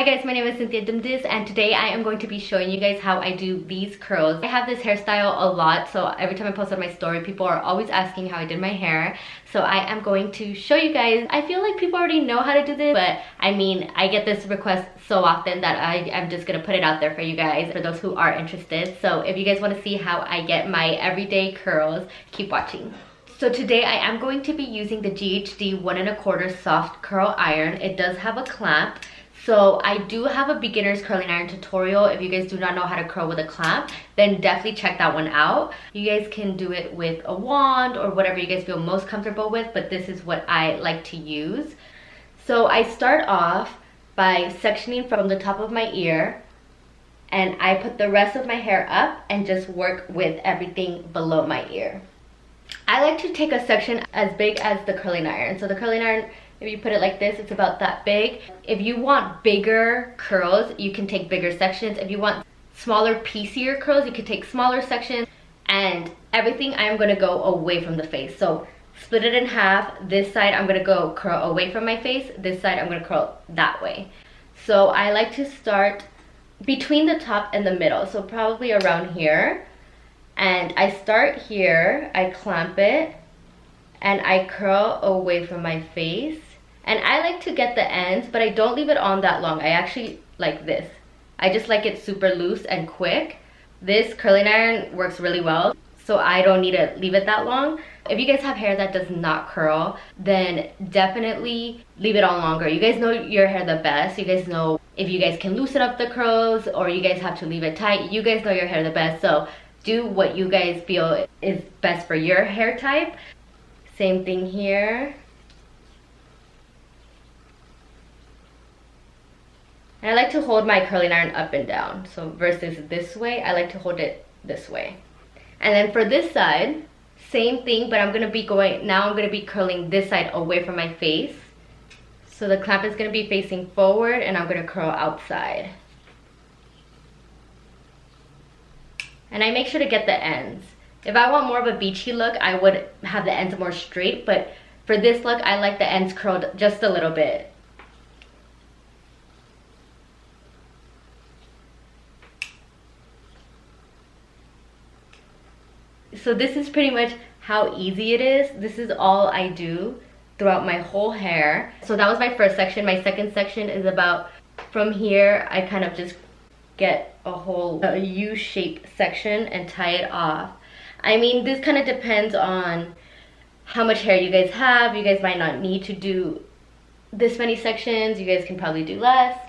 Hi guys, my name is Cynthia Dumdis and today I am going to be showing you guys how I do these curls. I have this hairstyle a lot, so every time I post on my story, people are always asking how I did my hair. So I am going to show you guys. I feel like people already know how to do this, but I mean, I get this request so often that I'm just gonna put it out there for you guys, for those who are interested. So if you guys want to see how I get my everyday curls, keep watching. So today I am going to be using the GHD 1 1/4 soft curl iron. It does have a clamp. So I do have a beginner's curling iron tutorial. If you guys do not know how to curl with a clamp, then definitely check that one out. You guys can do it with a wand or whatever you guys feel most comfortable with, but this is what I like to use. So I start off by sectioning from the top of my ear, and I put the rest of my hair up and just work with everything below my ear. I like to take a section as big as the curling iron. So the curling iron, if you put it like this, it's about that big. If you want bigger curls, you can take bigger sections. If you want smaller, piecier curls, you can take smaller sections. And everything, I am gonna go away from the face. So split it in half. This side, I'm gonna go curl away from my face. This side, I'm gonna curl that way. So I like to start between the top and the middle. So probably around here. And I start here, I clamp it, and I curl away from my face. And I like to get the ends, but I don't leave it on that long. I actually like this. I just like it super loose and quick. This curling iron works really well, so I don't need to leave it that long. If you guys have hair that does not curl, then definitely leave it on longer. You guys know your hair the best. You guys know if you guys can loosen up the curls or you guys have to leave it tight. You guys know your hair the best, so do what you guys feel is best for your hair type. Same thing here. And I like to hold my curling iron up and down. So versus this way, I like to hold it this way. And then for this side, same thing, but I'm gonna be curling this side away from my face. So the clamp is gonna be facing forward and I'm gonna curl outside. And I make sure to get the ends. If I want more of a beachy look, I would have the ends more straight, but for this look, I like the ends curled just a little bit. So this is pretty much how easy it is. This is all I do throughout my whole hair. So that was my first section. My second section is about from here, I kind of just get a whole U-shaped section and tie it off. I mean, this kind of depends on how much hair you guys have. You guys might not need to do this many sections. You guys can probably do less.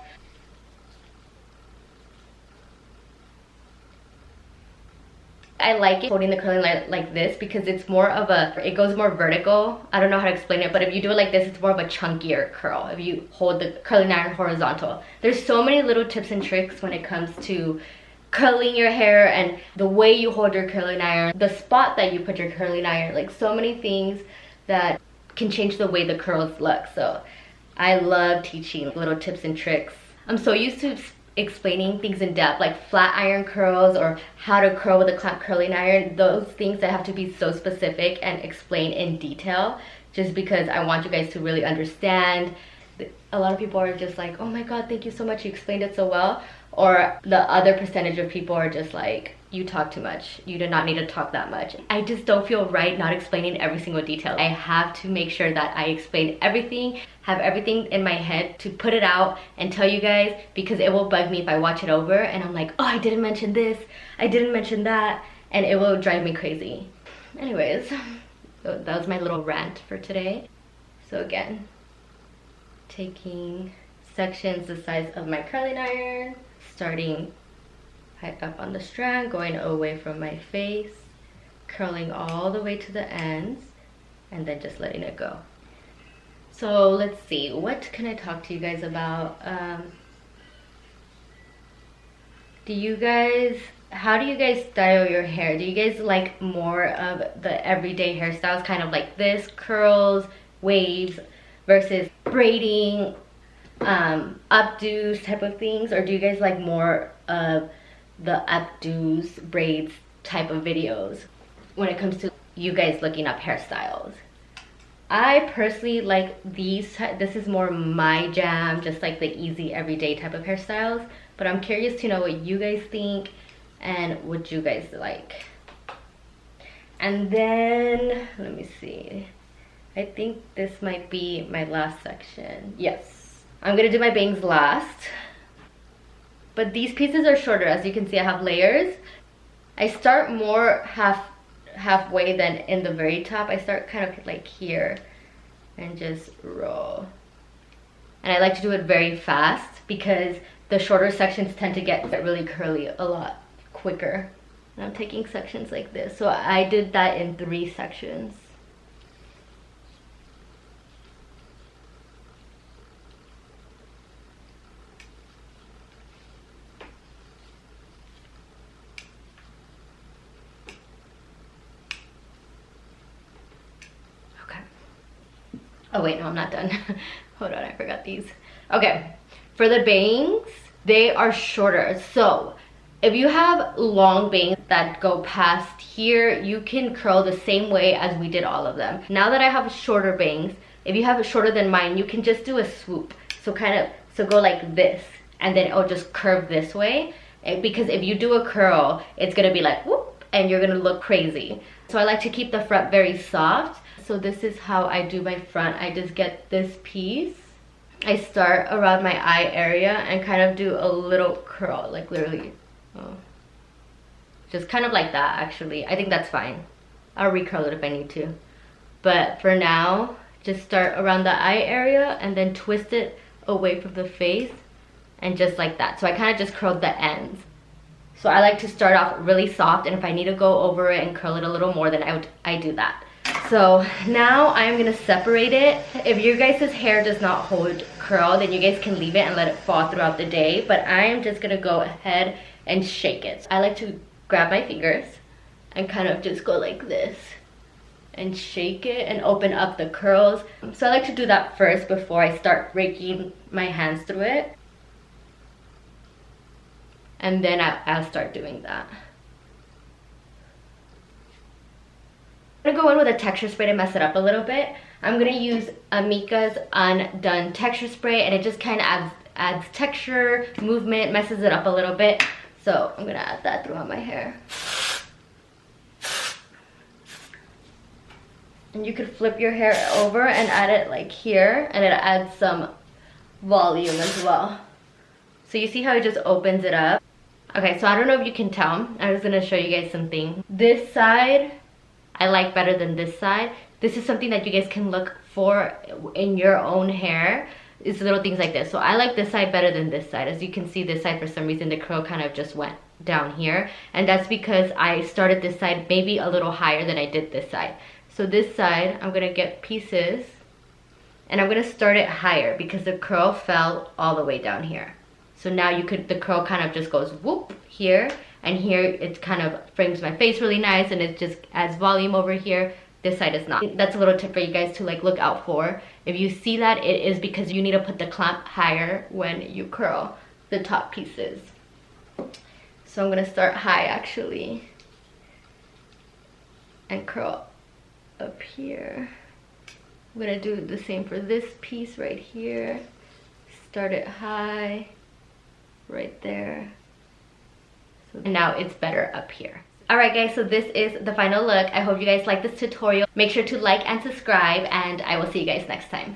I like it holding the curling iron like this because it's more of it goes more vertical. I don't know how to explain it, but if you do it like this, it's more of a chunkier curl if you hold the curling iron horizontal. There's so many little tips and tricks when it comes to curling your hair and the way you hold your curling iron, the spot that you put your curling iron, like so many things that can change the way the curls look. So I love teaching little tips and tricks. I'm so used to explaining things in depth, like flat iron curls or how to curl with a clamp curling iron. Those things that have to be so specific and explain in detail, just because I want you guys to really understand. A lot of people are just like, oh my god, thank you so much, you explained it so well. Or the other percentage of people are just like, you talk too much, you do not need to talk that much. I just don't feel right not explaining every single detail. I have to make sure that I explain everything, have everything in my head to put it out and tell you guys, because it will bug me if I watch it over and I'm like, oh, I didn't mention this, I didn't mention that, and it will drive me crazy. Anyways, so that was my little rant for today. So again, taking sections the size of my curling iron, starting high up on the strand, going away from my face, curling all the way to the ends, and then just letting it go. So let's see, what can I talk to you guys about? How do you guys style your hair? Do you guys like more of the everyday hairstyles, kind of like this, curls, waves, versus braiding, updos type of things? Or do you guys like more of the updos, braids type of videos when it comes to you guys looking up hairstyles? I personally like these. This is more my jam, just like the easy everyday type of hairstyles. But I'm curious to know what you guys think and what you guys like. And then, let me see. I think this might be my last section. Yes. I'm gonna do my bangs last. But these pieces are shorter. As you can see, I have layers. I start more halfway than in the very top. I start kind of like here and just roll. And I like to do it very fast because the shorter sections tend to get really curly a lot quicker. And I'm taking sections like this. So I did that in 3 sections. Oh wait, no, I'm not done. Hold on, I forgot these. Okay, for the bangs, they are shorter. So if you have long bangs that go past here, you can curl the same way as we did all of them. Now that I have shorter bangs, if you have it shorter than mine, you can just do a swoop. So go like this, and then it'll just curve this way. Because if you do a curl, it's gonna be like whoop, and you're gonna look crazy. So I like to keep the front very soft. So this is how I do my front. I just get this piece. I start around my eye area and kind of do a little curl, like literally. Oh. Just kind of like that, actually. I think that's fine. I'll recurl it if I need to. But for now, just start around the eye area and then twist it away from the face and just like that. So I kind of just curled the ends. So I like to start off really soft, and if I need to go over it and curl it a little more, then I do that. So now I'm gonna separate it. If your guys' hair does not hold curl, then you guys can leave it and let it fall throughout the day. But I am just gonna go ahead and shake it. I like to grab my fingers and kind of just go like this and shake it and open up the curls. So I like to do that first before I start raking my hands through it. And then I'll start doing that. I'm gonna go in with a texture spray to mess it up a little bit. I'm gonna use Amika's Undone texture spray, and it just kind of adds texture, movement, messes it up a little bit. So I'm gonna add that throughout my hair. And you could flip your hair over and add it like here, and it adds some volume as well. So you see how it just opens it up? Okay, so I don't know if you can tell. I'm just gonna show you guys something. This side, I like better than this side. This is something that you guys can look for in your own hair. It's little things like this. So I like this side better than this side. As you can see, this side, for some reason, the curl kind of just went down here. And that's because I started this side maybe a little higher than I did this side. So this side, I'm gonna get pieces, and I'm gonna start it higher because the curl fell all the way down here. So now the curl kind of just goes whoop here, and here it kind of frames my face really nice, and it just adds volume over here. This side is not. That's a little tip for you guys to like look out for. If you see that, it is because you need to put the clamp higher when you curl the top pieces. So I'm gonna start high actually and curl up here. I'm gonna do the same for this piece right here. Start it high right there. So now it's better up here. Alright guys, so this is the final look. I hope you guys like this tutorial. Make sure to like and subscribe, and I will see you guys next time.